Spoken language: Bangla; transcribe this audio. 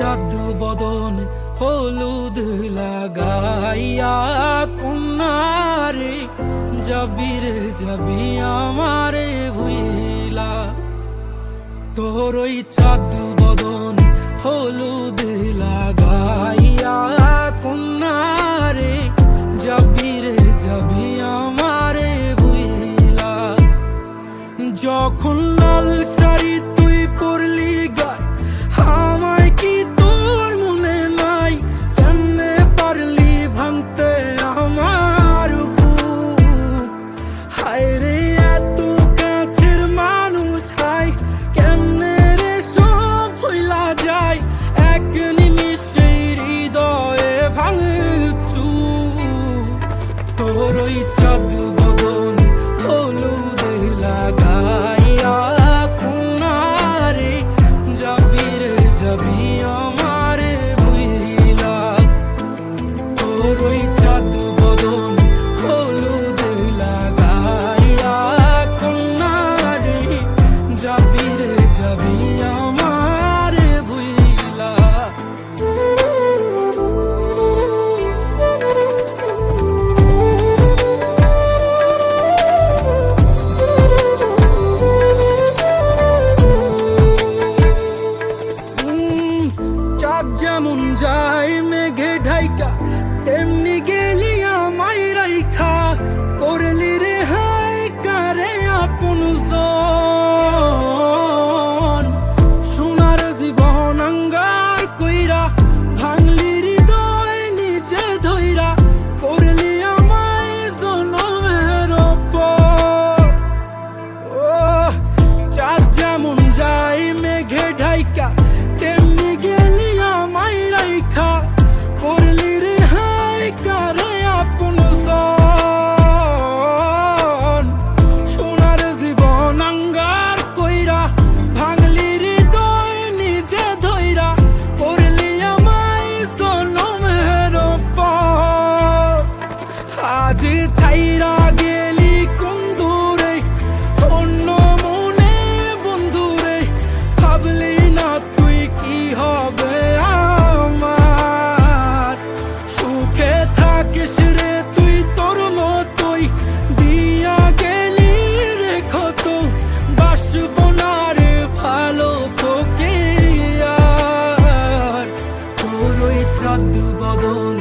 চাঁদ বদন হলুদ লাগাইয়া কন্যারে যাবি রে যাবি আমারে ভুইলা। তোর ওই চাঁদ বদন হলুদ লাগাইয়া কন্যারে যাবি রে যাবি আমারে ভুইলা। যখন লাল শাড়ি তুই পরলি গায় আমায় কি তোর মনে নাই? কেমনে পারলি ভাঙতে আমার বুক? হায় রে এত কাছের মানুষ, হায় কেমনে রে সব ভুইলা যায় এক নিমিষে হৃদয়ে ভাঙচু। তোর ওই চাঁদ বদন হলুদ লাগাইয়া কন্যারে যাবি রে যাবি আমারে ভুইলা। তোর ওই চাঁদ বদন হলুদ লাগাইয়া কন্যারে যাবি রে যাবি আমারে ভুইলা। চাঁদ যেমন যায় মেঘে ঢাইকা তেমনি গেলি আমায় রাইখা। করলি রে হায় কারে আপন জন, সোনার জীবন আঙ্গার কইরা ভাঙলি হৃদয় নিজে ধইরা। করলি আমায় জনমের উপর। ও চাঁদ যেমন যায় মেঘে ঢাইকা তেমনি গেলি আমায় রাইখা। করলি রে হায় কারে আপন জন, সোনার জীবন আঙ্গার কইরা ভাঙলি হৃদয় নিজে ধইরা। করলি আমায় জনমের উপর। আজ ছাইরা গেলি কোন দূরে অন্য মনে বন্ধুরে। ভাবলি না তুই কি হবে আমার? সুখে থাকিস রে তুই তোর মতোই দিয়া গেলি রেখো তো। বাসব না রে ভালো তোকে আর। তোর ওই চাঁদ বদন